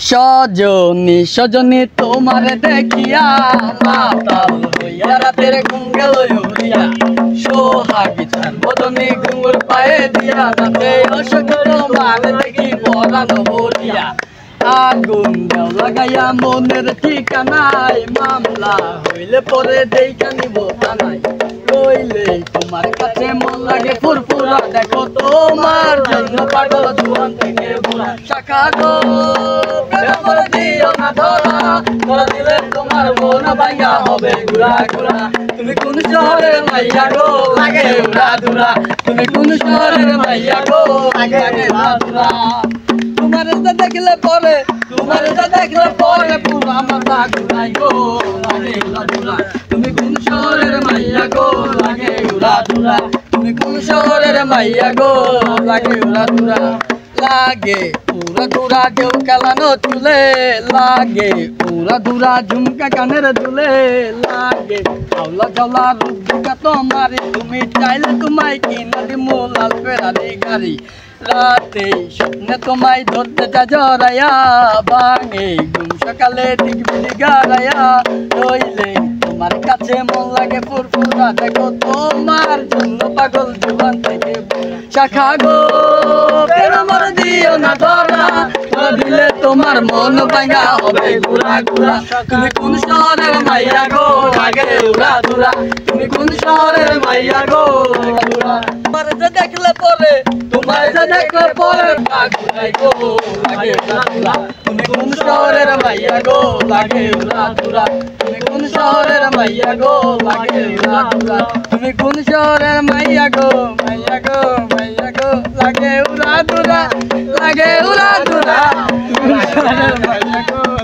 সজনী সজনী তোমার দেখিয়া মাতাল হইয়া রাতের ঘুম গেল উড়িয়া সোহাগী চার বদনী ঘুঙুর পায়ে দিয়া রাতে অসুখ তোমার দেখি পরাণ ভরিয়া আগুন দেও লাগাইয়া মনের ঠিকানায় মামলা হইলে পরে দেখা নিব থানায় রইলে তোমার কাছে মন লাগে ফুরফুরা দেখো তোমার জন্য পাগল জুয়ান থেকে বুড়া শাখা গো প্রেমর দিও না ধরা ধরা দিলে তোমার মন ভাঙা হবে ঘুরা ঘুরা তুমি কোন শহরের মাইয়া গো লাগে উড়া ধুরা তুমি কোন শহরের মাইয়া গো লাগে উড়া ধুরা তোমার দেখলে পরে পুরা মাথা ঘুরাই গো লাগে উড়া ধুরা তুমি কোন শহরের মাইয়া গো লাগে উড়া ধুরা তুমি কোন শহরের মাইয়া গো লাগে উড়া ধুরা লাগে উড়া ধুরা ঢেউ কালানো চুলে লাগে উড়া ধুরা ঝুমকা কানের দুলে লাগে আওলা ঝাওলা রূপ দুকা তোমার তুমি চাইলে তোমায় কিনা দিমু লাল ফেরারি গাড়ি রাতে স্বপ্নে তোমায় ধরতে যা জড়াইয়া ভাঙে ঘুম সকালে দিগবিদি গাড়াইয়া রইলে তোমার কাছে মন লাগে ফুরফুরা দেখো তোমার জন্য পাগল জীবন থেকে শাখা গো প্রেমর দিও না ধরা ধরা দিলে তোমার মন ভাঙা হবে ঘুরা ঘুরা তুমি কোন শহরের মাইয়া গো লাগে উড়া ধুরা তুমি কোন শহরের মাইয়া গো তোমার যে দেখলে পরে ঘুরাই গো লাগে উড়া ধুরা তুমি কোন শহরের মাইয়া গো লাগে উড়া ধুরা তুমি কোন শহরের মাইয়া গো লাগে উড়া ধুরা তুমি কোন শহরের মাইয়া গো লাগে উড়া ধুরা লাগে উড়া ধুরা তুমি কোন শহরের মাইয়া গো